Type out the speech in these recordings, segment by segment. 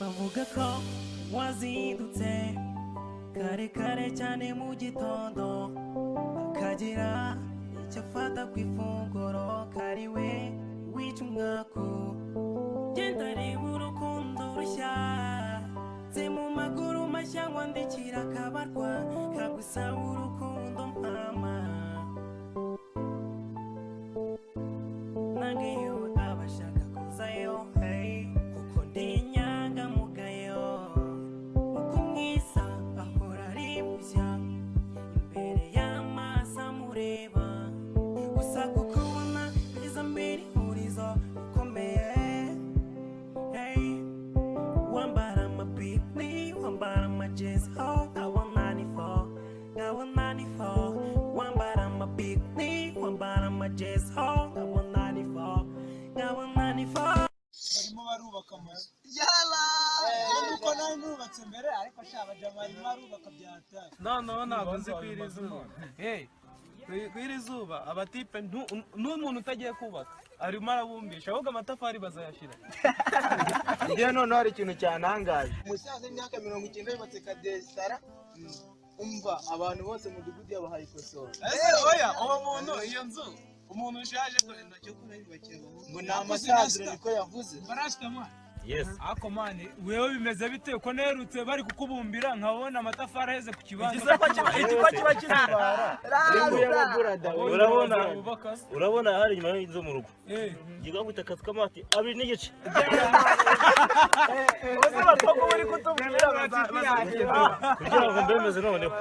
bavuga ko wazindutse kare kare cyane mu gitondo akagira icyo afata ku ifunguro kariwe wica umwaku genda reba urukundo rushya nze mu maguru mashya wandikira akabarwa kagusaba urukundo mama nangeyo abashaka kuzayo hey kuko ndi inyangamugayo uko mwiza ahora ari mushya imbere y'amaso amureba gusa kukubona biza mbere ihurizo rikomeye hey wambara amapikni wambara amajezi oh ngabo 94 wambara amapikni wambara amajezi oh ngabo 94 barimo barubaka amazu yala nuko nawe nubatse mbere ariko shaba jamari marubaka byatari no ntabwo nzi kwira izuba kwira izuba abatipe n'umuntu utagiye kubaka arimo arabumbisha ahubwo amatafari bazayashira ngiye none hari ikintu cyanangaje umusaza w'imyaka 90 yubatse kadesitara umva abantu bose mu mudugudu yabahaye ikosora oya uwo muntu iyo nzu umuntu ushaje kwenda cyo kurayubakira ngo ni amasaziro niko yavuze barashitama yes ako mani wewe bimeze bite ko nerutse bari kukubumbira nkabona amatafari aheze ku kibanza igizako kiba kizibara urabona hari inyuma y'inzu mu rugo giga gute akazi kamati abiri n'igice bose batoko bari kutubwira kugira ngo mbemeze noneho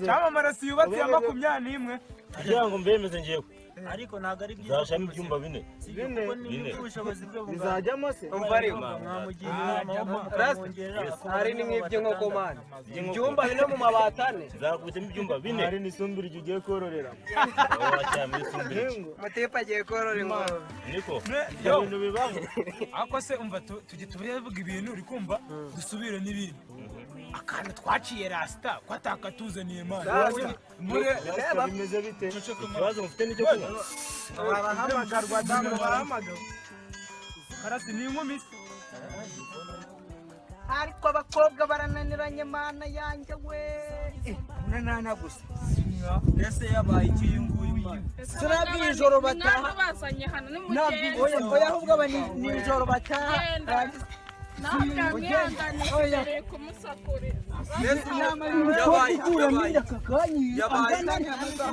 cyamamara si yubatse ya 21 kugira ngo mbemeze ngiyewe ariko ntago ari byiza zashamo ibyumba bine ubushobozi bwo bizajyamo se umva ariko hari n'ibyo nkoko mana ibyumba bine mu mabatane zakubitemo ibyumba bine hari n'isumbiri ugiye kororera cyane isumbiri matepa agiye kororera inkwavu niko ibintu bibaho ako se umva tujye tuvuga ibintu uri kumva dusubire n'ibindi akantu twaciye rasita ko atakatuzaniye mana bimeze bite ikibazo mufite n'icyo kunywa barahamagarwa damu barahamagarwa karasi ni inkumi ariko abakobwa barananiranye mana yanjye we nana gusa ese yabaye ikiyunguye imana turabwira ijoro bataha bazanye hano ni mugenzi oya ahubwo ni ijoro bataha nawe kumusakurira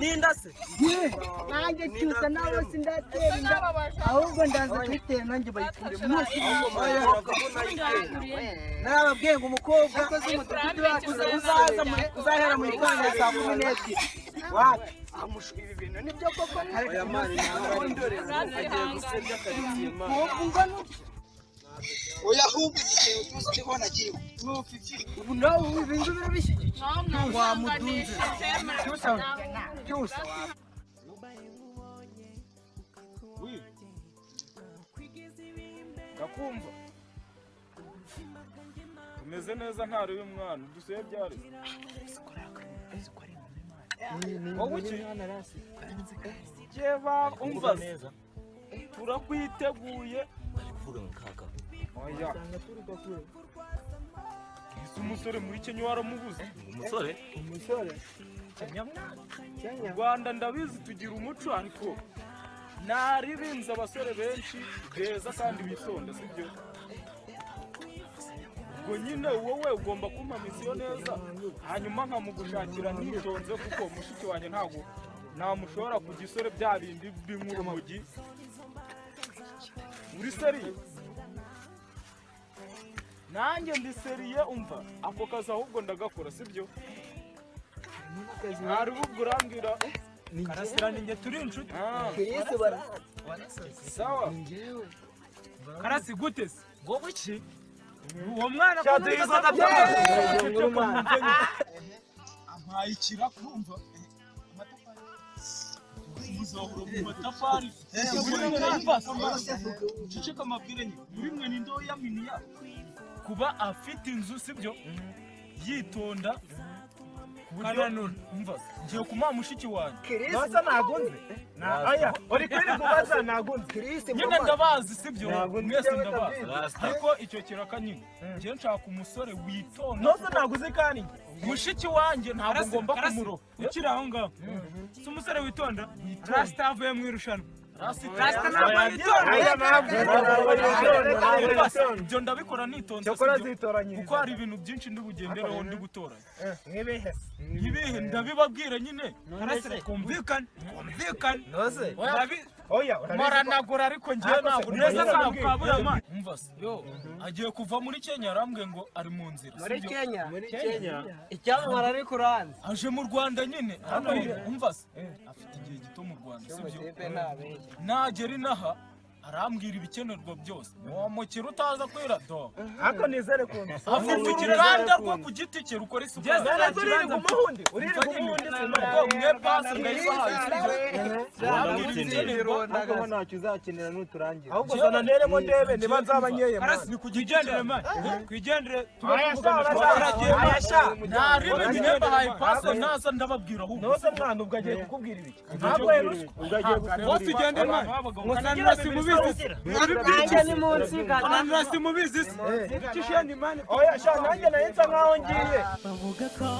ninda se nanjye cyusa nawe sindatera inda ahubwo ndaza kwitera nanjye bayikure munsi nababwiye ngo umukobwa akoze umudugudu wacu uzahera mu rwanda saa 12 wapi ibi bintu nibyo koko aya mari agiye gusebya karitsiye mama oya ahubwo ikintu tuzi ndibona kiwe ubu nawe ibintu birabishyigikiye wamudunze cyose ndakumva umeze neza ntari uyu mwana dusuye byari wowe iki jeba umva neza turakwiteguye kuvuga nkaka oya ese umusore muri Kenya waramubuze umusore mu Rwanda ndabizi tugira umuco ariko naribinze abasore benshi beza kandi bisonda sibyo ubwo nyine wowe ugomba kumpa misiyo neza hanyuma nkamugushakira nitonze kuko mushiki wanjye ntago namushobora ku gisore bya bindi b'inkurumogi uri seriye nanjye ndi seriye umva ako kazi ahubwo ndagakora sibyo hari ubwo urambwira karasira ninjye turi inshuti sawa karasi gute se wowe iki uwo mwana ampaye ikirakumva muzahura mu matafari uceceka amabwire ni muri mwe ni ndo ya miniya kuba afite inzu sibyo yitonda ku kananura umva ngiye kumuha mushiki wanjye Nasa nagunze. Aya, uri kwiri kubaza nagunze. nyine ndabazi sibyo mwese ndabazi ariko icyo kiraka nyine ngiye nshaka umusore witonda Nasa naguze kandi. mushiki wanjye ntabwo ngomba kumuroha ukiri aho ngaho si umusore witonda rasita avuye mu irushanwa rasita ntabwo yitonda ibyo ndabikora nitonze kuko hari ibintu byinshi ndi bugendereho ndi gutoranya ibihe ndabibabwira nyine twumvikane maranagura ariko ngiye ntabwo neza nakabura amani umva se yo agiye kuva muri Kenya arambwiye ngo ari mu nzira muri Kenya icyamamara ari kuranze aje mu Rwanda nyine hano umva se afite igihe gito mu Rwanda sibyo nagera inaha arambwira ibikenerwa byose wamukira utaza kwira do Ako nizere ko afite uruganda rwo ku giti cye rukora isuku uri kumuhundi mwe pasi ntabwo ntacyo uzakenera nuturangira ahubwo zana neremo ndebe niba nzaba nkeye ni kugendere man kwigendere naribe nimba hayi pasi naza ndababwira ahubwo nose mwana ubwo agiye kukubwira ibiki ntabwo bose ugende man musangira simubizi nanjye ni munsi kananura simubizi ikisheni man oya sha nanjye nahitsa nkaho ngiye bavuga ko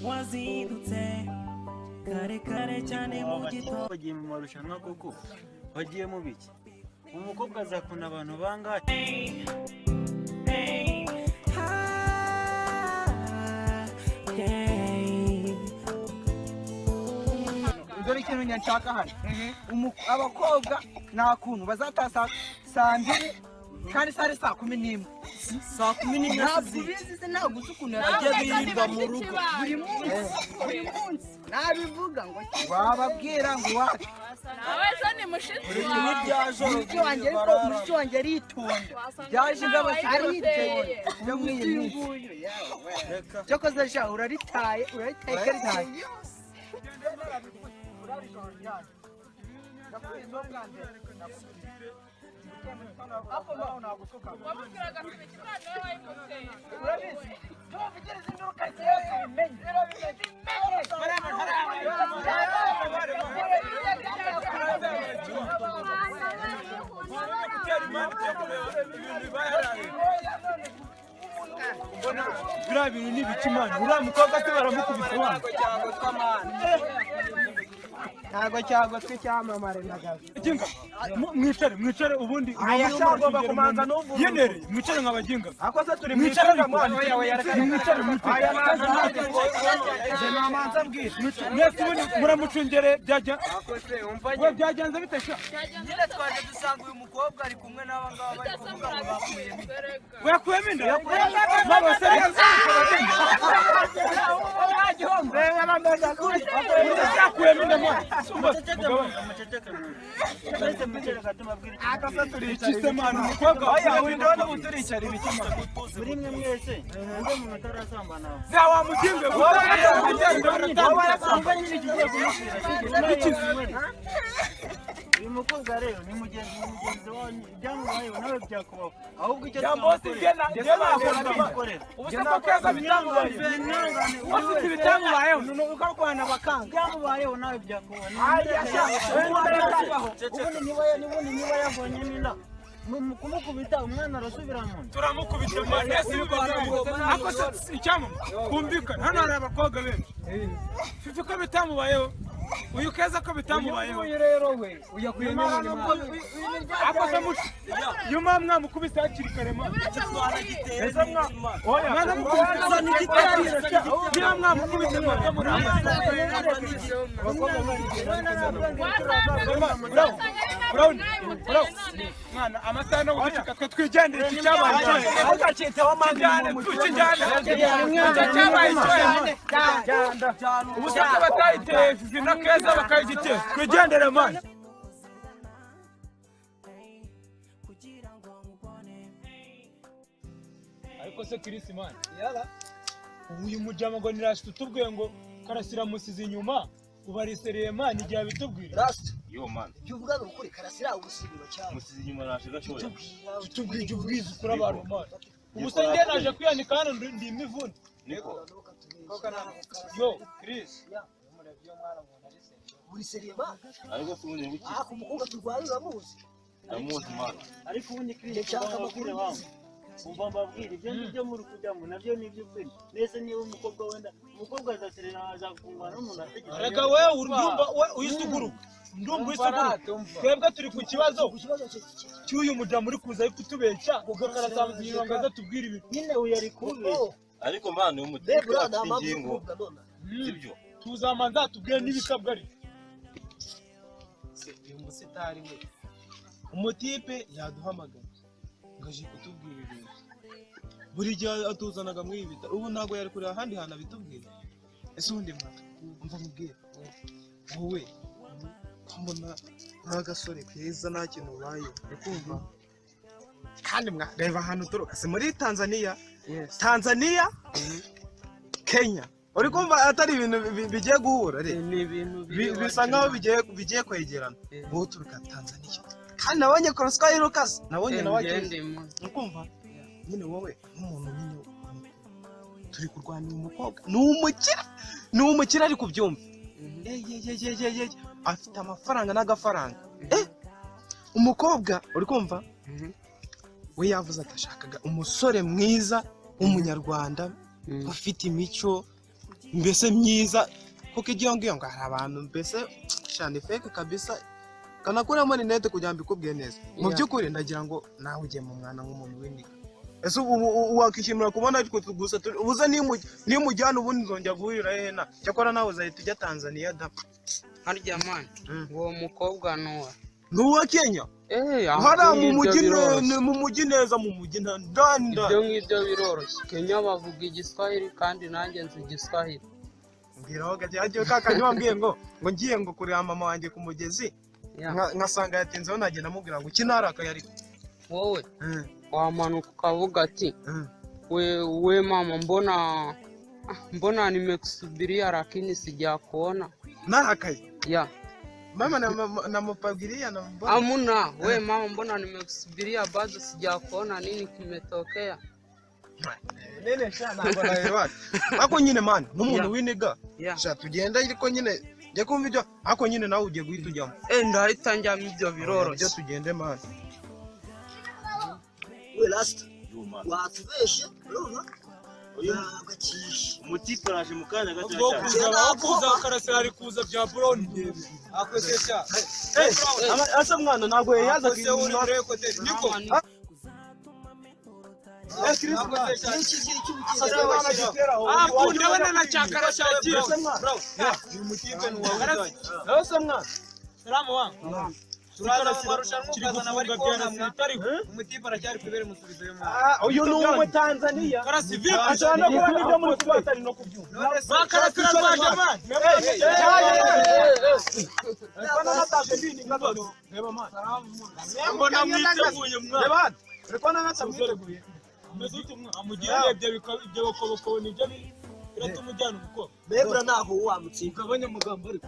wazindutse kare kare cyane mu gitondo bagiye mu marushanwa koko bagiye mu biki umukobwa azakunda abantu bangahe dore ikintu nyanshaka hano abakobwa nta kuntu bazataha saa 2 kandi sare saa 11 saa 11 ntabwo ubizi se ntabwo uzi ukuntu yagiye birirwa mu rugo buri munsi nabivuga ngo wababwira ngo iwacu nawe ni mushiki wanjye aritonda byaje ngabasigaye aritonda byo mw'iyi minsi cyokoze sha uraritaye karitaye hapo naho nagutuka wamubwiraga ati ikimana nawe wayimuteye urabizi tubavugiriza induka yose bimenye biriya bintu ni ibikimana uriya mukobwa se baramukubise wanyu ntabwo cyagotwe cyamamare nagaze mwicare ubundi ayashagomba kumanza n'ubu yenereye mwicare nk'abaginga akoze turi mwicare mwana mwicare namanza mbwira mwese ubundi muramucungere byagenze bite sha nyine twaje dusanga uyu mukobwa ari kumwe n'aba ngaba bari kuvuga ngo bakuyemo wakuyemo inda n'abasore yakuyemo inda mwana muri mwe mwese undi muntu utarasambana wamuginga uyu mukobwa rero ni mugenzi wanyu ibyamubayeho nawe byakubaho ahubwo icyo byamubayeho nawe byakubaho ubundi niba yavonyemo inda kumukubita umwana arasubira mu nda turamukubita ako icyamama kumvikana hano hari abakobwa benshi fifi ko bitamubayeho uyu keza ko bitamubayeho uyu rero we uyakuyemo ako se mushi yuma mwamukubise hakiri kare mwana ese mwana mukubise niba mwamukubise mwana mwana amasaha no gucika twe twigendere iki cyabaye ugacita wamanje ubusaka batayiteye fifi na keza bakayigiteye twigendere mwana ariko se Chris mwana uyu mujama ngo nirashita utubwiye ngo karasira musize inyuma ubarisereye mwana igihe bitubwira yo man uvuga ngo ukuri karasira ubusibiro cyane musize inyuma nashiga shoya tutubwije ubwiza kuri abantu mwana ubuse njye naje kwiyanika hano ndi imivune niko yo Chris uri seriema ariko simuye wiki ku mukobwa turwaye uramuzi ndamuzi mana ariko ubundi Chris amakuru wangu umva mbabwira ibyo ngibyo muri kujyamo nabyo ni iby'ukuri nese niba umukobwa wenda umukobwa azaserera azakungwa n'umuntu ategeka reka wewe urumva uyisuguruka ndumva uyisuguruka twebwe turi ku kibazo cy'uyu mudamu uri kuza ari kutubeshya kuko karasamuza inyuma ngo tubwire ibintu nyine uyu ari kubeshya ariko mana y'umutima afite ingingo sibyo tuzamanza tubwire n'ibisabwa ari uyu musitari we umutipe yaduhamagaye ngaje kutubwira ibintu buri gihe atuzanaga muri ibi ubu ntago yari kureba ahandi hantu abitubwira ese ubundi mwaka umva mubwire wowe mbona n'agasore keza nta kintu ubaye ukumva kandi mwareba ahantu turuka si muri Tanzania Tanzania Kenya uri kumva atari ibintu bigiye guhura ni ibintu bisa nkaho bigiye kwegerana wowe turuka Tanzania kandi nabonye Koroswa Lucas nabonye nawagende ukumva nyine wowe nk'umuntu nyine turi kurwanira umukobwa ni umukira ari kubyumva afite amafaranga n'agafaranga umukobwa uri kumva we yavuze atashakaga umusore mwiza w'umunyarwanda ufite imico mbese myiza kuko igihe ngiyo ngo hari abantu mbese cyane fake kabisa kanakuramo rinete kugira ngo mbikubwiye neza mu by'ukuri ndagira ngo nawe ugiye mu mwana nk'umuntu w'indiga ese wakishimira kubona ariko gusa ubuze nimujyana ubundi nzongera guhurira hena cyakora nawe uzahita ujya Tanzania da harya man uwo mukobwa nuwa Kenya hara mu mujyi neza mu mujyi ndanda ibyo ngibyo biroroshye Kenya bavuga igiswahili kandi nanjye nzi igiswahili mbiraho gaje kakandi wambwiye ngo ngiye ngo kureba mama wanjye ku mugezi nkasanga yatinzeho nagenda mubwira ngo kinaraka yari wowe wamanuka ukavuga ati we mama mbona nimekusubiria lakini sijakuona narakaye ya mama namupagiria na mbona amuna we mama mbona nimekusubiria bado sijakuona nini kimetokea nene shana ngo naelewa ako nyine man n'umuntu w'iniga sha tugenda ariko nyine njye kumva ibyo ako nyine nawe ugiye guhita ujyamo ndahita njyamo ibyo biroroshye byo tugende man we last watubeshe urumva umutipe araje mu kanya gato kuza karasira ari kuza bya brown akwesesha asa mwana ntago yaza niko salamu wangu turaza mu marushanwa ukazana bari kona umutipe aracyari kubera musubizo yo mwana uyu ni uwo Tanzania karasi vipi ashobora no kubona ibyo muri kubata no kubyumva bakarasira kwa jamani kana natashe ndini ngado reba man mbona mwiteguye mwana reba natashe amugira ibyo bakoboko nibyo biratuma uko mbebura naho wamutsinda ukabonye mugambo ariko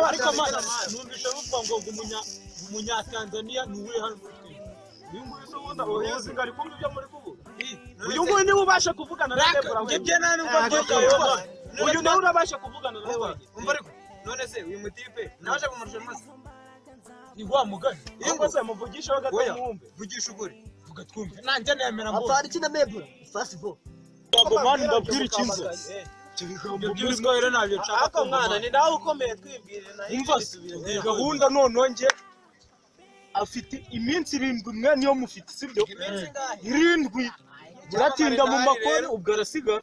ariko mana numvisha bavuga ngo umunya Tanzania ni uwe hano muri twe uyu nguyu so wunda oyazi ngari kumva ibyo muri kuvuga uyu nguyu niwe ubasha kuvugana na Debora njye nani ngo uyu nawe urabasha kuvugana na Debora umva ariko none se uyu mutipe naje kumurushanwa igwa mugani ingo se muvugisha bagata mwumve vugisha ukuri vuga twumve nanjye nemera ngo apari kina mebura fast ball babo mani ndabwira ikinze by'ibiswahili nabyo nshaka ako mwana ni nawe ukomeye twibwire na umva gahunda none nge afite iminsi 7 mwe niyo mufite sibyo 7 uratinda mu makoni ubwo arasigara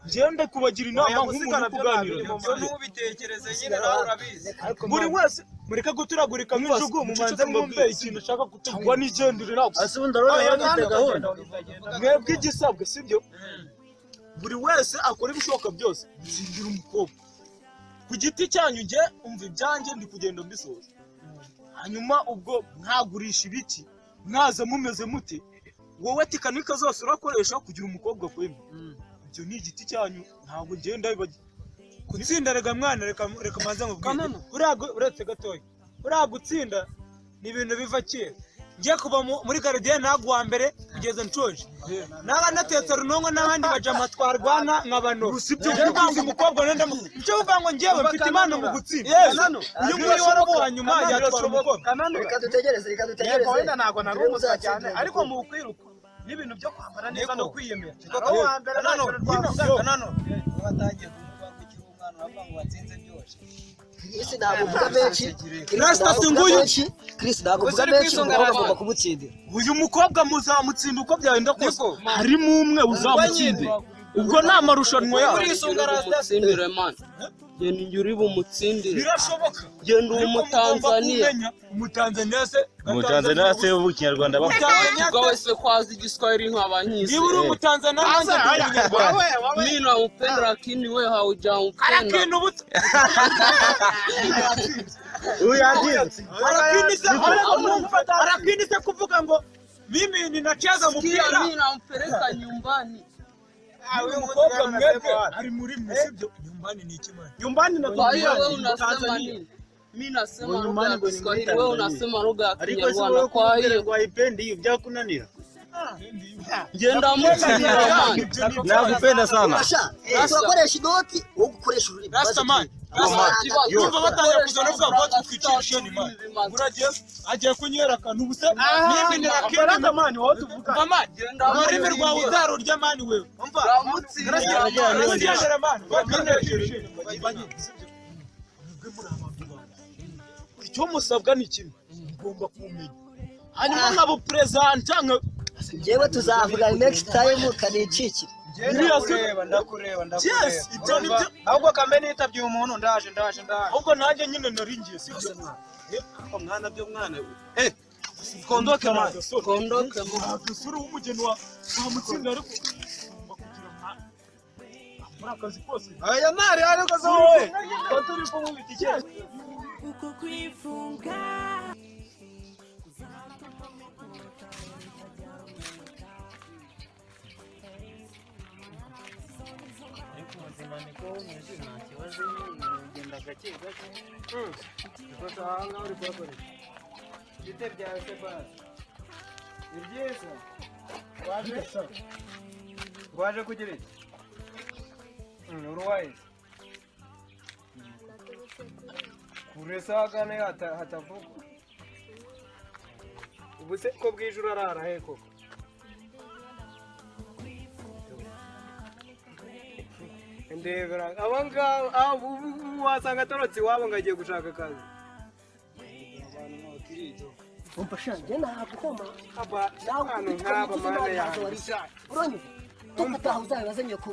ngenda kubagira inama nk'umuntu kuganira n'ubitekereze nyine nawe urabizi buri wese mureka guturagurika nk'injugu mumanze mwumve ikintu ushaka kutugwa n'igendere nawe asubundi arone gahunda mwebwe igisabwe sibyo buri wese akora ibishoboka byose nzingira umukobwa ku giti cyanyu nge umva ibyanjye ndi kugenda mbisoza hanyuma ubwo mwagurisha ibiki mwaza mumeze muti wowe tikanika zose urakoresha kugira umukobwa kwemye ibyo ni igiti cyanyu ntabwo ngenda gutsinda rega mwana reka manze nkubwire uretse gatoya gutsinda ni ibintu biva kera ngiye kuva muri gardienne nagwa mbere kugeza nshoje naba natetse runongo n'abandi bajama twarwana nkabano usibye ubanga umukobwa nenda icyo uvuga ngo ngiye mfite imana mu gutsinda uyu muri waro wa nyuma yatwara umukobwa reka dutegereze wenda ntago narumusa cyane ariko mu kwiruka n'ibintu byo kwambara neza no kwiyemera aho wa mbere nano watangiye kuvuga ko ikiri umwana wavuga ngo watsinze byose Chris ntabwo uvuga menshi Chris ntabwo uvuga menshi ugomba kumutsindira uyu mukobwa muzamutsinda uko byagenda kose harimo umwe uzamutsindira ubwo nta marushanwa yawe urisunga rasta man genda njye uri bumutsindire birashoboka genda umutanzania umutanzania se w'ikinyarwanda bavuga wese kwazi igiswahili nk'abanyisi niba uri umutanzania nanjye ndi umunyarwanda mimi nampenda lakini wewe haujampenda lakini se kuvuga ngo mimi ninacheza mpira mimi nampeleka nyumbani uyu mukobwa mwebwe ari muri msibyo nyumbani ni ikimana nyumbani na kwa hiyo wewe unasema nini mimi nasema lugha ya Kiswahili wewe unasema lugha ya Kinyarwanda kwa hiyo waipendi hiyo byakunanira genda mutsindira nakupenda sana urakoresha inoti wo gukoresha ururimi Rastaman yumva batangiye kuzana uvuga ngo twikicishe ni man muragiye agiye kunyeraka n'ubuse mimi ni rakenda man wowe tuvuga mama ururimi rwawe utarurya man wewe umva rastaman man bakinesheje icyo musabwa ni kimwe ugomba kumenya hanyuma nkabo presenter jewe tuzavuga next time kanicikira ndakureba yes ibyo nibyo ahubwo kambe nitabye umuntu ndaje ahubwo nanjye nyine naringiye sibyo ko mwana byo mwana kondoke man kondoke dusuru umugeni wa mutsinda ariko muri akazi kose aya mari ariko zo wowe ko turi kumubita ikibazo uko kwifunga waje kugira iki uruwaye kuresa gane hatavuga ubuse ko bwije urarara he koko ndebera abanga wasanga atorotse iwabo ngo agiye gushaka akazi umfasha njye ntabwo aba hano nk'aba mana yawe uranyuma tukataha uzabibaze nyoko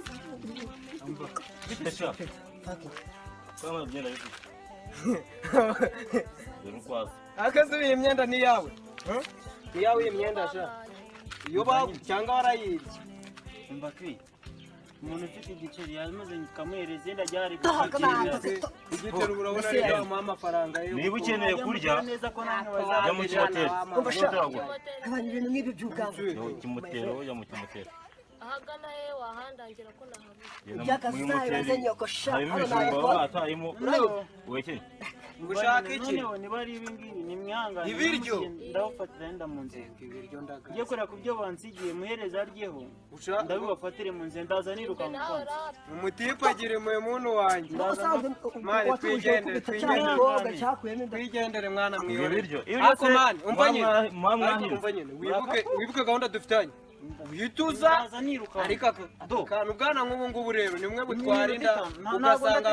akazi iyi myenda ni yawe ni yawe iyi myenda sha iyo cyangwa warayibye umva kwi umuntu ufite igiceri yamaze kamuhereza yenda ryari igiceri urabona rero amafaranga yo niba ukeneye kurya jya mu kimotero abantu ibintu nk'ibi by'ubwanwa kimotero ujya mu kimotero ahagana he wahandangira ko nahabuze iby'akazi uzabibaze nyoko sha harimo ibijumba watayemo wekeye gushaka iki niba ari ibi ngibi ni mwihangane ibiryo ndabafatira yenda mu nzira ibiryo ndaga ngiye kureba ku byo bansigiye muhereza aryeho ndabibafatire mu nzira ndaza niruka mu kwanza umutipe agira imwe muntu wanjye mani twigendere mwana mwiyore ariko mani umva nyine wibuke gahunda dufitanye wituza ariko akantu bwana nk'ubu ngubu rero ni mwe butwarinda ugasanga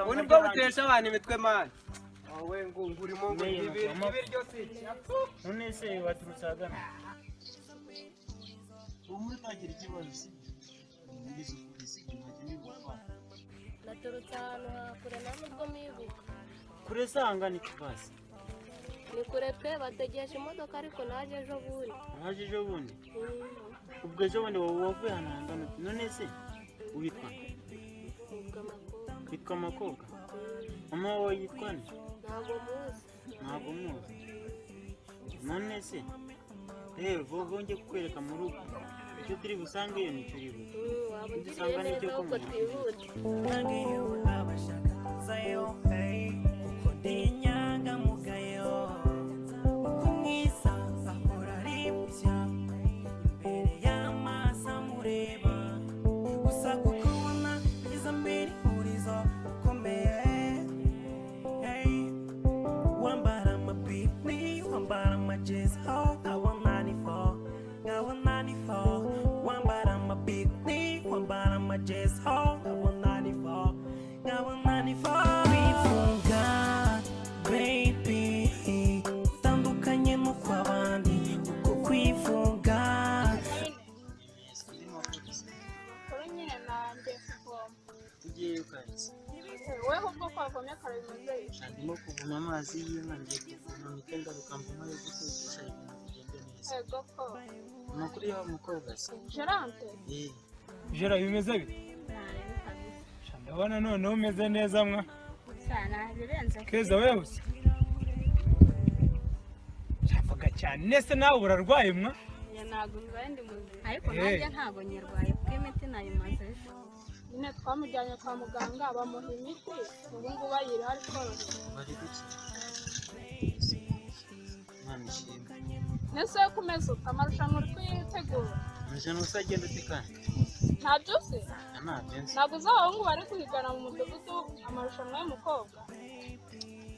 ubu nibwo butesha abantu imitwe mani wowe ngurimo ngo ibiryo si none se baturutse ahagana umwe utagira ikibazo si naturutse ahantu hakure nta nubwo mwibuka kure sanga ni kubasi ni kure pe bategereje imodoka ariko naje ejo bundi naje ejo bundi ubwo ejo bundi wowe wavuye ahantu hangana none se witwa witwa Makobwa mama wawe yitwa nde ntabwo muzi none se rero vongeye kukwereka mu rugo icyo turi busange iyo nicyo uri dusanga n'icyo kumenya nangeyo abashaka kuzayo uko ndi inyangamugayo uko mwiza mfuma amazi y'inka ngiye kuvoma mpite ngaruka mvuma yo gutekesha ibintu bigende neza. Ego ko. Amakuru y'aho mukobwa se? Gerante. Jera bimeze bite? Ndabona noneho umeze neza mwa. Sana birenze. Keza wewe se? Shavuga cyane nese nawe urarwaye mwa? Ya ntago mbaye ndi muzima. Ariko nanjye ntago nyirwaye kuko imiti nayimaze. Nyine twamujyanye kwa muganga bamuha imiti ubu ngubu ayiri hari koroshye. Bari guki? Mwana ishimwe. Nese kumeza amarushanwa uri kuyitegura. Amarushanwa se agenda ute kandi? Ntabyo se? Ntabyo nzi. Ntabwo uzi abahungu bari guhigana mu mudugudu amarushanwa y'umukobwa.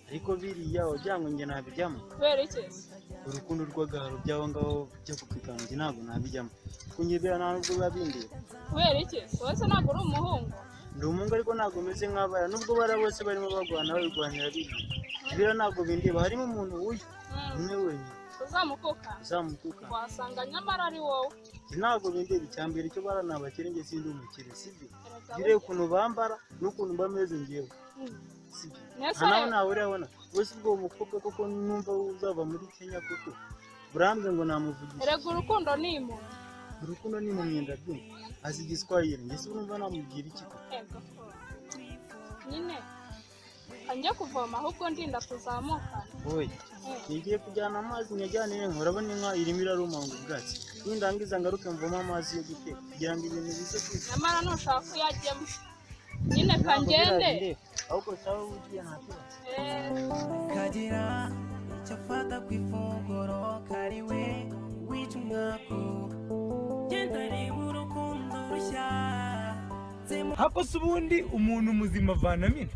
Ariko biriya wagira ngo njye nabijyamo. Kubera iki? Urukundo rw'agaharo by'aho ngaho byo kukwigana njye ntabwo nabijyamo. Kunyibera ntabwo biba bindeba. Kubera iki? Wese ntabwo uri umuhungu. Ndi umuhungu ariko ntabwo meze nk'abaya nubwo bara bose barimo bagwana babirwanira biriya. Biriya ntabwo bindeba harimo umuntu wuyu umwe wenyine. Uzamukuka wasanga nyamara ari wowe. Ntabwo bindeba icyambere cyo bara nabakire njye sindi umukire sibyo. Bire ukuntu bambara n'ukuntu bameze ngewe sibyo. Nawe nawe urabona wese ubwo umukobwa koko numva uzava muri Kenya koko burambwe ngo namuvugisha. Erega urukundo ni impunzi. Urukundo ni mu myenda byumva azi igiswahili njye urumva namubwira iki ko. Nyine kanjye kuvoma ahubwo ndinda kuzamuka. Oya ngiye kujyana amazi nyajyanire nkorabona inka irimo irarumanga ubwatsi nindangiza ngaruke mvoma amazi yo guteka kugira ngo ibintu bize kwiza. Nyamara nushaka kuyajyamo nyine kangende ahubwo sawa ugiye ntacyo. Kagira icyo afata ku ifunguro kariwe wica umwaku genda reba urukundo rushya. Hako se ubundi umuntu muzima avanamo ino?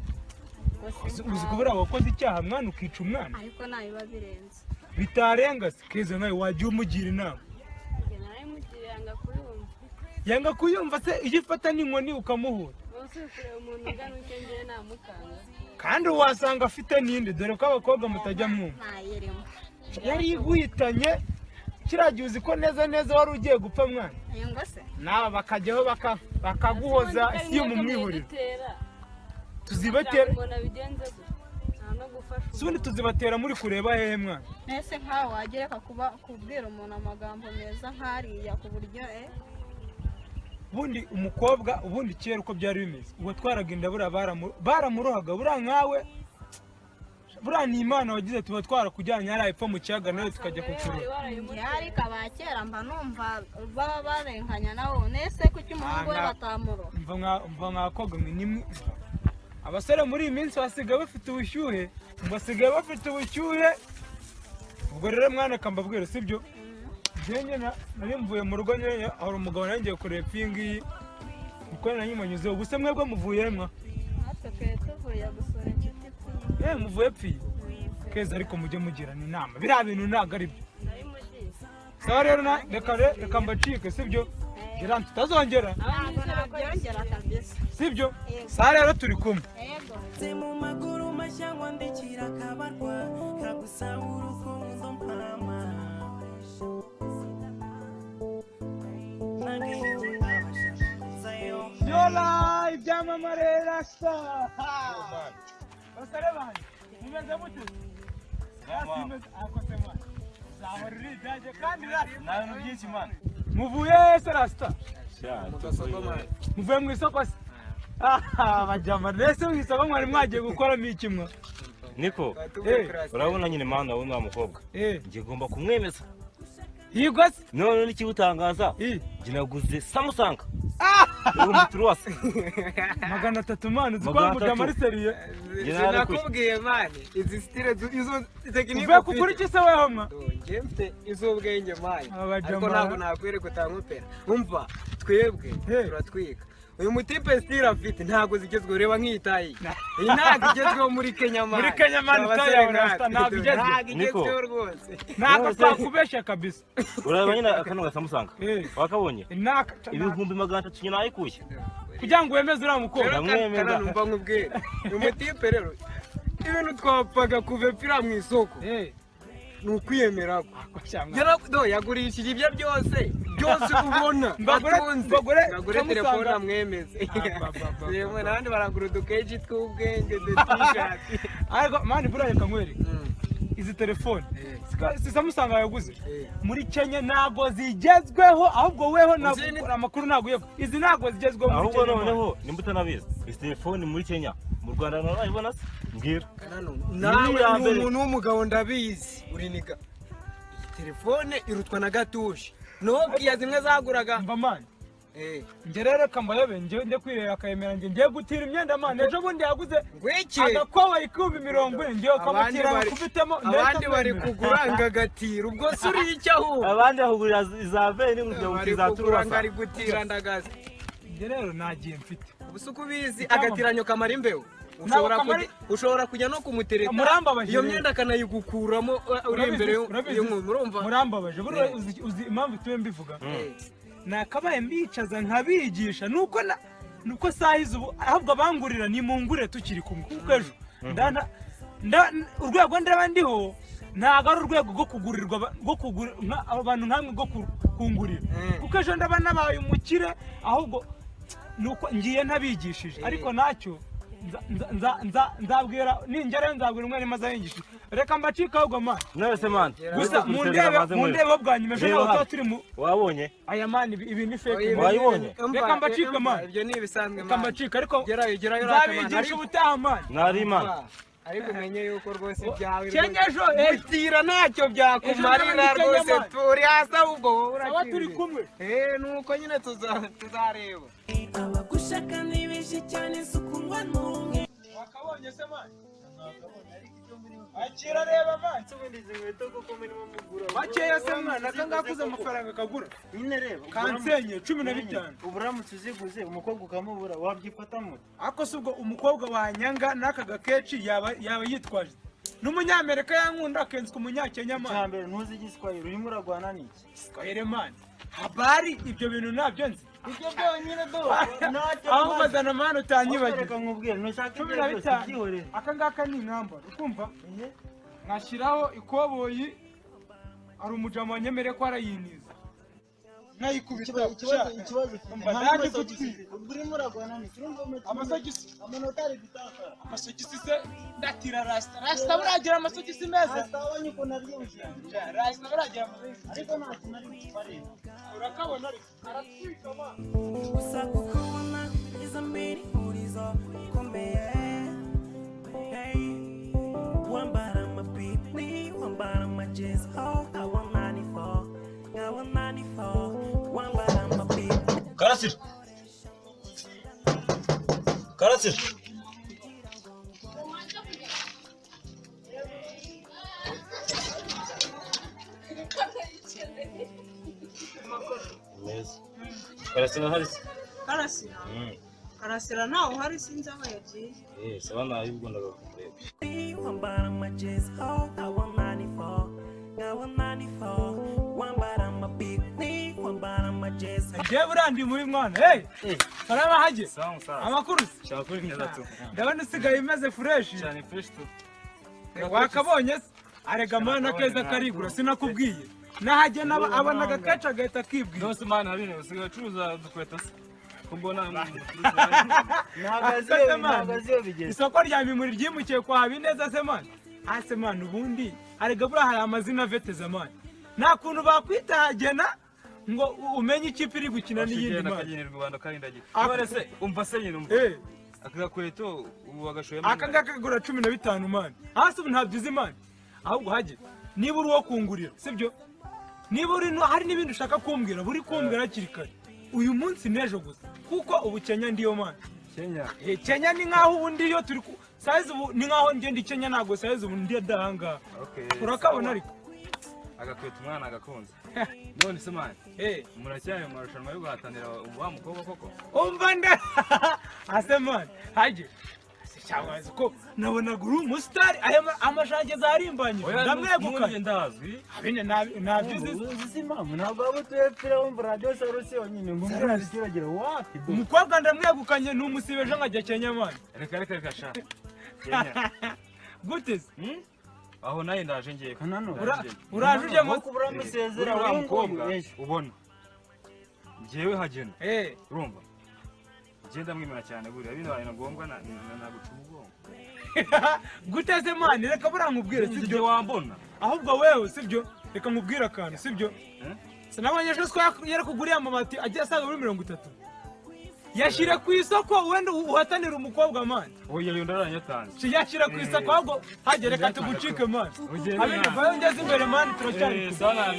Uzi kubura wakoze icyaha mwana ukica umwana? Ariko nabiba birenze. Bitarenga se Keza nawe wajya umugira inama. Naramugiriye yanga kuyumva. Yanga kuyumva se iyo ifata n'inkoni ukamuhura. Bose kureba umuntu ugana uke njye namukanga. Kandi wasanga afite ninde dore ko abakobwa mutajya mwumva. Ntayirimo. Yari iguhitanye kiragiye uzi ko neza neza wari ugiye gupfa mwana. Yego se? Nawe bakajyaho bakaguhoza isi yo mu mwihuriro. Tuzibatera. Sundi tuzibatera muri kureba hehe mwana. Nese nkaho wagereka kuba kubwira umuntu amagambo meza nkariya ku buryo Ubundi umukobwa ubundi kera uko byari bimeze. Uwo twaraga indabura baramurohaga bura nkawe. Bura ni Imana wagize tuba twarakujyanye ari epfo mu kiyaga nawe tukajya kukurura. Yari kabakera mba numva baba barenkanya nawo nese kuki umuhungu we batamuro. Mva nkakobwa nimwe. Abasore muri iyi minsi basigaye bafite ubushyuhe, basigaye bafite ubushyuhe. Ubwo rero mwana kambabwira sibyo? Jenye nari mvuye mu rugo nyene aho umugabo nangiye kureba pingi. Uko nanyimanyuze ubuse mwebwe muvuye mwa? Natwe tuvuye gusura inshuti. Muvuye pfi. Keza ariko mujye mugirana inama. Bira bintu ntago ari byo. Sawa rero reka mbacike sibyo? Gira tutazongera. Byongera kabisa. Sibyo? Sawa rero turi kumwe. Yego. Mu maguru mashya ngwandikira kabarwa kagusaba urukundo mpama. Yola ibyamamare rasta. Basare banje. Mumeze mute? Yasimeze akose mwana. Zahoriri byaje kandi rasta. Nayo byinshi mwana. Muvuye se rasta. Muvuye mu isoko se. Bajyama nese mu isoko mwari mwagiye gukoramo iki mwa? Niko urabona nyine mana we mwa mukobwa ngiye ngomba kumwemeza. Yigose none n'ikibutangaza ginaguze Samsung turwase 300 mani zikwamuga muri serie nakubwiye mani izi style izo tekinike uve kukuri kise weho mwa ngiye mfite iz'ubwenge mani ariko ntabwo nakwereka utankopera umva twebwe turatwika uyu mutipe style afite ntabwo zigezweho reba nk'itayi iyi ntabwo igezweho muri Kenya mani tayi rasta ntabwo igezweho rwose ntabwo twakubesha kabisa uraba nyine akano ga Samsung wakabonye ibihumbi 300 nyina ayikuye kugira ngo wemeze uriya mukobwa mwemeza numva nkubwire uyu mutipe rero ibintu twapfaga kuva pira mu isoko ni ukwiyemera yagurishije ibyo byose ubona bagure telefone amwemeze yemwe n'abandi baragura udukeji tw'ubwenge t-shirt ariko mani buriya reka nkwereke izi telefone si Samsung yaguze muri Kenya ntago zigezweho ahubwo weho amakuru ntago yego izi ntago zigezweho muri Kenya ahubwo noneho nimba utanabizi izi telefone muri Kenya mu Rwanda narayibona se mbwira nawe ni umuntu w'umugabo ndabizi uriniga iyi telefone irutwa na gatuje Nokia zimwe zaguraga mva mani njye rero kambayobe njye kwirera akayemera njye gutira imyenda mani ejo bundi yaguze agakoba ikumbi 40 njye ukamutira kubitemo abandi bari kugura ngagatira ubwo suri icyaho abandi bahugurira izaveni ngujya gutizatura ngari gutira ndagaza njye rero nagiye mfite ubusuku bizi agatiranyo kamara imbeho ushobora kujya no kumutereta iyo myenda akanayigukuramo uri imbere y'umurumva murambabaje uzi impamvu tuwe mbivuga nakabaye mbicaza nkabigisha nuko sahize ubu ahubwo abangurira ni mungurire tukiri kumwe kuko ejo urwego ndaba ndiho ntago ari urwego rwo kugurirwa abantu nkamwe rwo kungurira kuko ejo ndaba nabaye umukire ahubwo nuko ngiye ntabigishije ariko nacyo nzabwira ningere nzabwira umwe maze yingisha reka mbacika ahubwo man nose man gusa mundebe bwa nyuma ejo naho turi mu wabonye aya man ibi ni fake wayibonye reka mbacika man ibyo ni ibisanzwe man reka mbacika ariko gerayo nzabigisha ubutaha man nari man ariko umenye yuko rwose byawe kenyejo etira ntacyo byakumarira rwose turi hasi ahubwo aba turi kumwe nuko nyine tuzareba abagushaka ni benshi cyane sukundwa n'umwe wakabonye se man akira reba man Tumendize inkweto kuko mirimo mugura makeya se man akangakuze amafaranga kagura nyine reba kansenye 15 uburamutse uziguze umukobwa ukamubura wabyifata muto ako subwo umukobwa wanyanga naka gakeci yaba yitwaje n'umunyamerika yankunda akenzwe umunyakenya man cyambere ntuzi igiswahili urimo uragwana n'iki swahili man habari ibyo bintu nabyo nzi ibyo byonyine do aho bazana man utanyibagiye reka nkubwire ntushaka ibyo byose byihorera akangaka ni nkamba ukumva nkashyiraho ikoboyi ari umujama wanyemere ko arayiniza nkayikubita ikibazo mbanaje gutwi urimo uragwana n'iki amasogisi amanota ari gutakara amasogisi se ndatira rasta buragira amasogisi meza atabonye ko naryoshye rasta buragira amasogisi ariko nta kintu ari gufarira urakabona aratwika man gusa kukubona izo mbiri urizo ikomeye wambara amapikini wambara amajezi awa 94 wambara amapikini karasira karasira hari karasira nawe uhari sinzi aho yagiye sabana yibundaga kumureba wambara amajezi awa 94 wambara amapikini wambara amajezi ngiye burandi muri mwana karaba haje amakuru shakuri neza tu ndabona usigaye imeze fresh cyane fresh tu wakabonye arega mana keza karigura sinakubwiye nahajye abana agakaca agahita akibwira dose man habine usigaye ucuruza dukweta se kumbona nagaziyo bigeze isoko rya mimuri ryimukiye kwa Habineza se man ase man ubundi arega bura hari amazina veteze man nta kuntu bakwita hagena ngo umenye ikipe iri gukina n'iyindi man akagenera Rwanda karindagire none se umva se nyine umva akagakweto ubu agashoyemo akangaka kagura 15 man hasi ubu ntabyize man ahubwo haje niba uri wo kungurira sibyo niba uri hari n'ibindi ushaka kumbwira buri kumbwira hakiri kare uyu munsi n'ejo gusa kuko ubu Kenya ndiyo man Kenya ni nkaho ubu ndiyo turi size ubu ni nkaho ndi Kenya nago size ubu ndiyo dahanga urakabona ariko agakweta umwana agakunze none se man muracyaye mu marushanwa yo guhatanira uwa mukobwa koko umva nda ase man haje cyawazi ko nabonaga uri umusitari amashage zarimbanye ndamwegukanye ndazwi abine nabyize impamvu ntabwo waba utuyepfira wumva radiyo sarose yonyine ngo umvira aritiragira wapi umukobwa ndamwegukanye n'umusibeje nkajya Kenya man reka sha guteze aho naye ndaje ngiye uraje uje mu buramusezera wa mukobwa ubona ngewe hagena urumva ngenda mwimana cyane buriya bino baye ngombwa naguca umugongo guteze mani reka buriya nkubwire sibyo wambona ahubwo wewe sibyo reka nkubwire akantu sibyo sinabonye ejo ko yarakuguriye amabati agiye asaga muri 30 yashyire ku isoko wenda uhatanira umukobwa mani oya yo ndaranyatanze yashyire ku isoko ahubwo hagere reka tugucike mani abindi vayo ngeze imbere mani turacyari sawa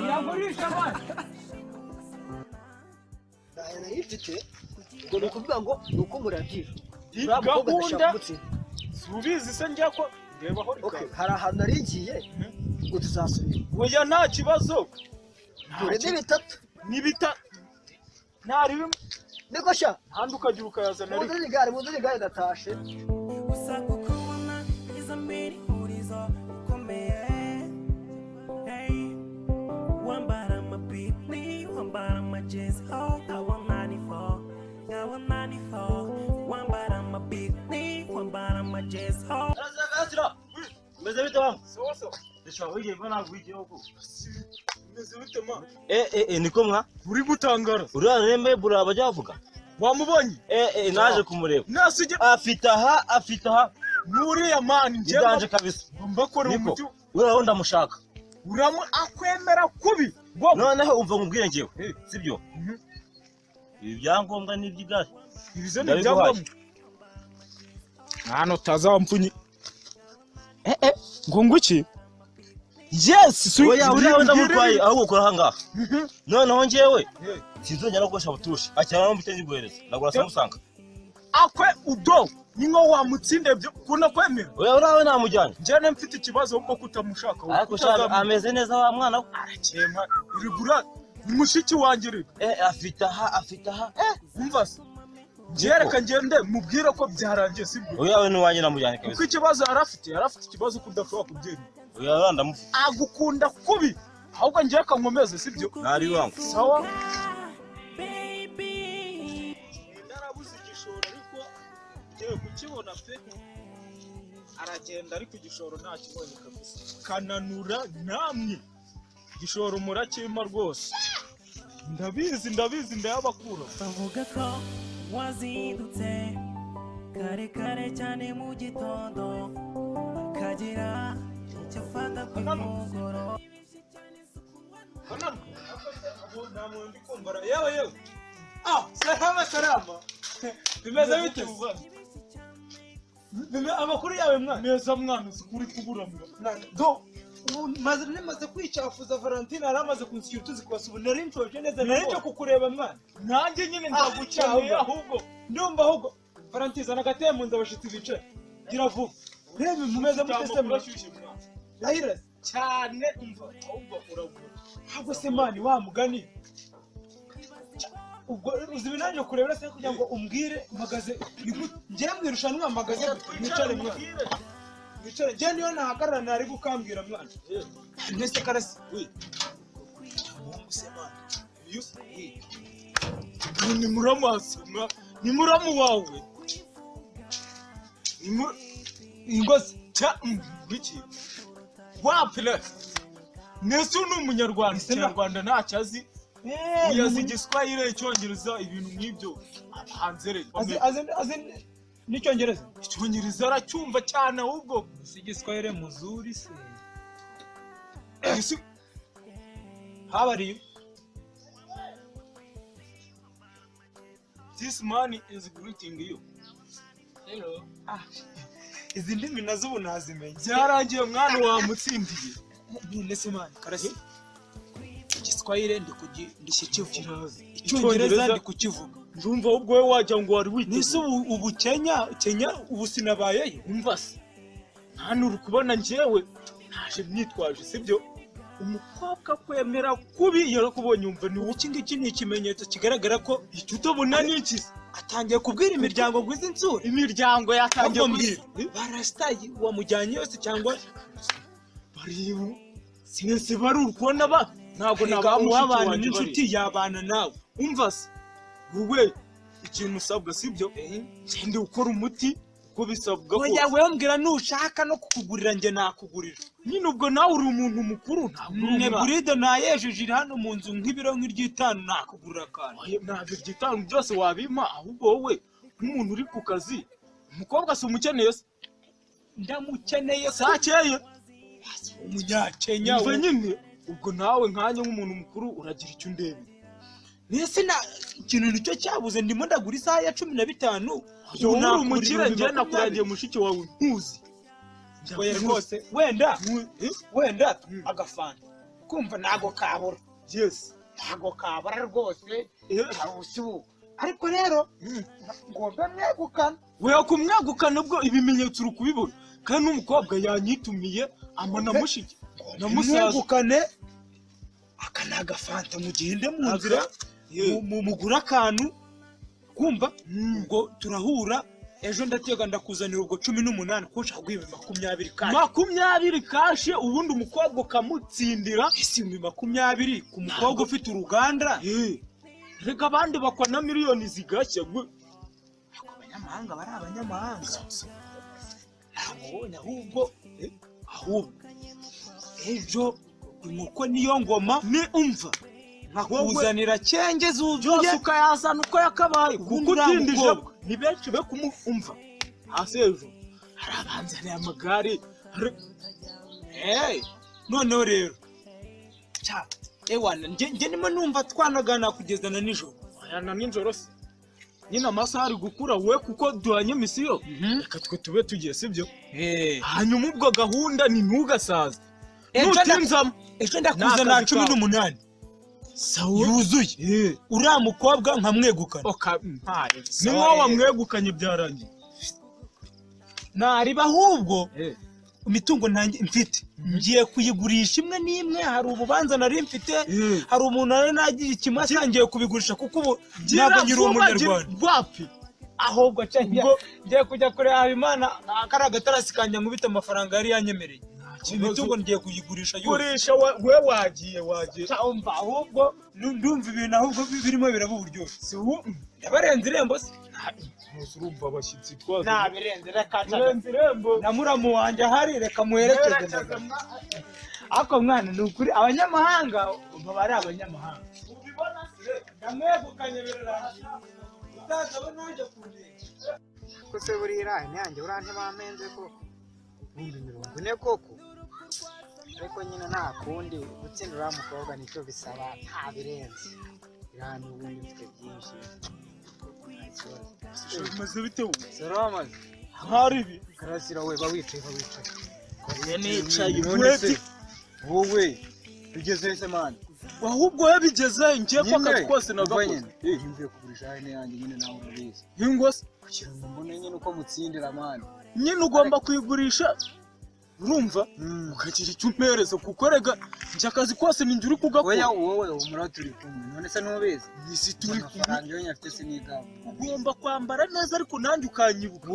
yagurisha mani nayifite ngo ni ukuvuga ngo ni uko muragira gahunda subizi se njya ko reba aho hari ahantu nari ngiye ngo tuzasubira oya nta kibazo dore ni bitatu ntari bimwe niko sha handi ukagira ukayazana ariko muzi igare natashe gusa kukubona izo mbere ihurizo ikomeye wambara amapikini wambara amajezi abo 94 wambara amapikini wambara amajezi meze bite wangu soso ndashaka wigiye mbona wigiyeho ko meze bite ma niko mwa uri gutangara uriya rembe bura bajya bavuga wamubonye naje kumureba nasije afite aha nuriya mani njye ndanje kabisa mbakora umuti uriya ndamushaka akwemera kubi noneho umva nkubwire ngewe sibyo ibi byangombwa n'iby'igare ibize ni byangombwa hano tazampfunyi ngo nguki yes oya uriya ndamutwaye aho gukora hangaha noneho ngewe sinzongera gukoresha butushi acyana no mbite ngiguhereza ndagura samusanga akwe udo ningo wamutsinde byo kuna kwemera oya uriya namujyanye njye mfite ikibazo ubwo kutamushaka ariko shaka ameze neza wa mwana we arakema urigura umushiki wanjye rero afite aha umva se reka ngende mubwire ko byarangiye sibyo oya we n'uwanjye namujyanye kabisa kuko ikibazo arafite ikibazo kudashobora kubyemera oya ndamufite agukunda kubi ahubwo ngiye kankomeze sibyo nari wangu sawa narabuze igishoro ariko ngiye kukibona pe aragenda ariko igishoro nta kibonye kabisa kananura namwe igishoro murakima rwose ndabizi ndayabakura bavuga ko wazindutse kare cyane mu gitondo kagira icyo fata ku mugoro yewe salama bimeze bite amakuru yawe mwana neza mwana ukuri kubura mwana maze kwicafuza Valentine aramaze kunsigira utuzi kubasa ubu nari nshoje neza nari cyo kukureba mwana nanjye nyine ndagukeneye ahubwo ndumva ahubwo Valentine zana gateye mu nzu abashitsi bicaye gira vuba urebe mumeze mutese murashyushye mwana rahira cyane umva ahubwo uragura ahubwo se mani wa mugani ubwo uzi binanye kurebera se kugira ngo umbwire mpagaze ngiye mwirushanwa mpagaze mwicare mwana wicare njye niyo nahagarara nari gukambwira mwana mwese karasi ni muramu wawe ingozi iki wapira nese ni umunyarwanda ikinyarwanda ntacyo azi uyazi igiswahili icyongereza ibintu nk'ibyo hanze rero azi n'icyongereza icyongereza aracyumva cyane ahubwo si igiswahili muzuri se isi how are you this man is greeting you hello izi ndimi nazo ubu nazimenye byarangiye mwana wamutsindiye none se mani karasi igiswahili ndishyikira icyongereza ndi kukivuga ndumva ahubwo wowe wajya ngo wari witeguye nise ubu Kenya ubu sinabayeyo umva se hano uri kubona njyewe naje mwitwaje sibyo umukobwa kwemera kubi yarakubonye umva ni iki ngiki ni ikimenyetso kigaragara ko icyo utabona ni iki atangiye kubwira imiryango gwiza insura imiryango yatangiye kubwira barasitaye wamujyanye yose cyangwa baribu sinese bari ukubona ba ntabwo nabana n'inshuti yabana nawe umva se wowe ikintu usabwa sibyo ngende ukora umuti uko bisabwa ko oya wewe mbwira nushaka no kukugurira njye nakugurira nyine ubwo nawe uri umuntu mukuru mwe buride nayejeje iri hano mu nzu nk'ibiro nk'iry'itanu nakugurira kandi ntabwo iry'itanu byose wabima ahubwo wowe nk'umuntu uri ku kazi umukobwa si umukeneye se ndamukeneye sakeye umunyakenya umva nyine ubwo nawe nkanya nk'umuntu mukuru uragira icyo undebe mbese na ikintu nicyo cyabuze ndimo ndagura isaha ya 15 ubu uri umukire njye nakuragiye mushiki wawe nkuzi oya rwose wenda agafanta kumva ntago kabura yes ntago kabura rwose ubu ariko rero ngomba mwegukana weya kumwegukana ubwo ibimenyetso uri kubibona kandi n'umukobwa yanyitumiye amana mushiki namwegukane aka ni agafanta mugende mu nzira mugura akantu kumva ngo turahura ejo ndatega ndakuzanira ubwo 18 ko nshaka guhimba 20 kashe ubundi umukobwa ukamutsindira isi 20 ku mukobwa ufite uruganda reka abandi bakwa na miliyoni zigashya gwe abanyamahanga bari abanyamahanga ntabwo ahubwo ejo inkoko niyo ngoma ni umva nkakuzanira cyenge zuzuye byose ukayazana uko yakabaye kuko utindije ni benshi be kumumva hasi ejo hari abanzaniye amagare noneho rero ewana njye nimo numva twanagana kugeza na nijoro ayana nijoro se nyine amasaha ari gukura we kuko duhanye misiyo reka twe tube tugiye sibyo hanyuma ubwo gahunda ni ntugasaze nutinzamo ejo ndakuzana 18 yuzuye uriya mukobwa nkamwegukana ni wowe wamwegukanye byarangiye nariba ahubwo imitungo ntange mfite ngiye kuyigurisha imwe n'imwe hari ububanza nari mfite hari umuntu nari nagira ikimasa ngiye kubigurisha kuko ubu ntabwo nyiri umunyarwanda ahubwo ngiye kujya kureba Habimana kari agatarasi kanjye nkubita amafaranga yari yanyemereye imitungo ngiye kuyigurisha gurisha we wagiye ahubwo ndumva ibintu ahubwo birimo biraba uburyoshye si ubu yabarenze irembo se urumva abashyitsi twaje nabirenze reka irembo na muramu wanjye ahari reka muherekeze ako mwana ni ukuri abanyamahanga bari abanyamahanga ubibona ndamwegukanye biraranga utaza naje kundeka ko se burira nyange urante bamenze ko 40 koko ariko nyine nta kundi gutsinda uriya mukobwa nicyo bisaba nta birenze irani ubundi mfite byinshi bimaze bite ubu soramaze hari ibi karasira we bawicaye nicaye wowe bigeze se mani ahubwo yabigeze ngiye ko akazi kose nagakoze mvuye kugurisha hane yanjye nyine nawe urabizi ingose kugira ngo mbone nyine uko mutsindira mani nyine ugomba kuyigurisha urumva ukagira icyo umpereza kuko rega njye akazi kose ni njye uri kugakora wowe umura turi kumwe none se ntubizi nisi turi kumwe njyewe nyafite sinigaba ugomba kwambara neza ariko nanjye ukanyibuka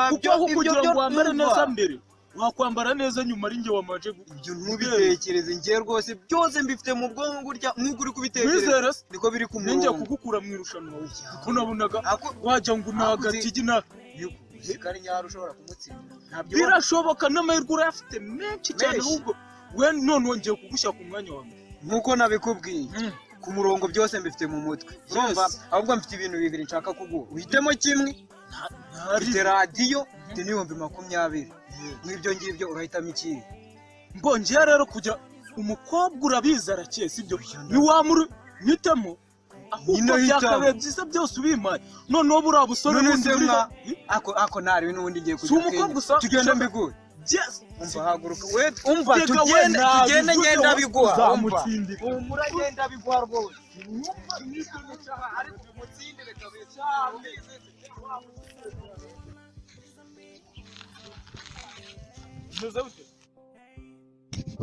kuko aho kugira ngo wambare neza mbere wakwambara neza nyuma ari njye wamaje ibyo ntubitekereze njye rwose byose mbifite mu bwonko gutya nk'uko uri kubitekereza niko biri ku murongo ninjye kugukura mu irushanwa kuko nabonaga wajya ngo unahagatigi na kari nyari ushobora kumutsinda birashoboka n'amahirwe urayafite menshi cyane ahubwo we none wongeye kugushyira ku mwanya wawe nk'uko nabikubwiye ku murongo byose mbifite mu mutwe urumva ahubwo mfite ibintu bibiri nshaka kuguha uhitemo kimwe mfite radiyo mfite n'ibihumbi 20 n'ibyo ngibyo urahitamo ikihe mbongeye rero kujya umukobwa urabizi arakeye sibyo niwamuri mpitemo ahubwo byakabaye byiza byose ubimaye noneho buriya busore bundi ako ntari n'ubundi ngiye kujya si umukobwa usa tugenda mbiguhe umva haguruka we umva tugende ngenda biguha umura ngenda biguha rwose ariko umutsindire kabisa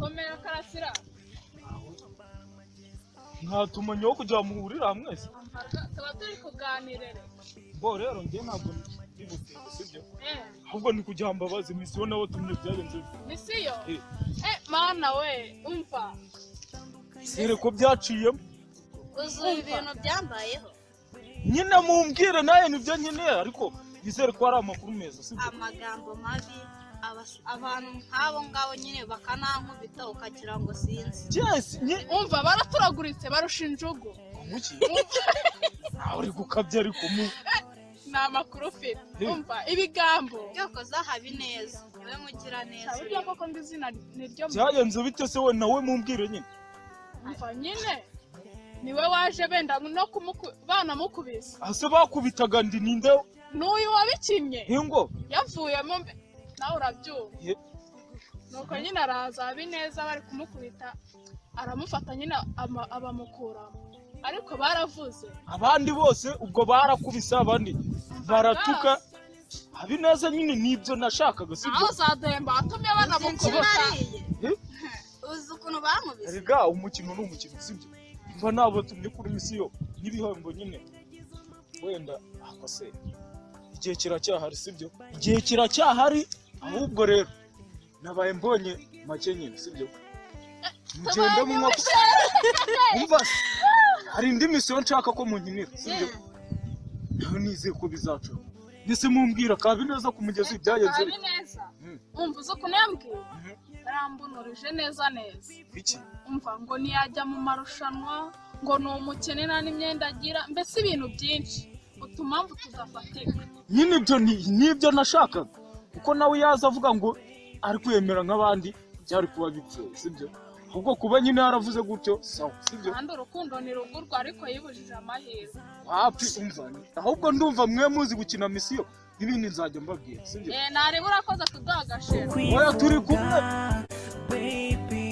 komera karasira ntatumanye wo kujya muhurira mwese tuba turi kuganirira bo rero njye ntabwo ndibutse sibyo ahubwo ni kujya mbabazi misiyo nawe tumye byagenze misiyo mana we umva sire ko byaciyemo uzuye ibintu byambayeho nyine mumbwire nawe nibyo nkeneye ariko bizere ko ari amakuru meza sibyo amagambo mabi abantu nk'abo ngabo nyine bakanankubita ukagira ngo sinzi umva baraturaguritse barusha injugu uri gukabya ariko ni amakuru ufite umva ibigambo byokoza Habineza niwe mugira neza burya koko ndi izina niryo byagenze bite se we nawe mumbwire nyine umva nyine niwe waje benda no banamukubise ase bakubitaga ndi ninde n'uyu wabikinnye ingo yavuyemo nawe urabyumva nuko nyine araza Habineza bari kumukubita aramufata nyine abamukuramo ariko baravuze abandi bose ubwo barakubise abandi baratuka Habineza nyine nibyo nashakaga sibyo aho zademba atumye banamukubita uzi ukuntu bamubise erega umukino ni umukino sibyo mba nabo tumye kuri misiyo n'ibihembo nyine wenda akose igihe kiracyahari sibyo igihe kiracyahari ahubwo rero nabaye mbonye make nyine sibyo mugende mu umva hari indi misiyo nshaka ko munkinira sibyo nawe nizeye ko bizaca ndetse mumbwira Habineza ku mugezi byagenze Habineza umva uzi ukuntu yambwiye yarambunurije neza iki umva ngo ntiyajya mu marushanwa ngo ni umukene nta n'imyenda agira mbese ibintu byinshi utumamvu tuzafatika nyine ibyo nibyo nashakaga kuko nawe yaza avuga ngo ari kwemera nk'abandi byari kuba bipfuye sibyo ahubwo kuba nyine yaravuze gutyo sawa sibyo kandi urukundo ni rugurwa ariko yibujije amahirwe wapi umva ahubwo ndumva mwe muzi gukina misiyo n'ibindi nzajya mbabwira sibyo ntareba urakoze kuduha agashero oya turi kumwe baby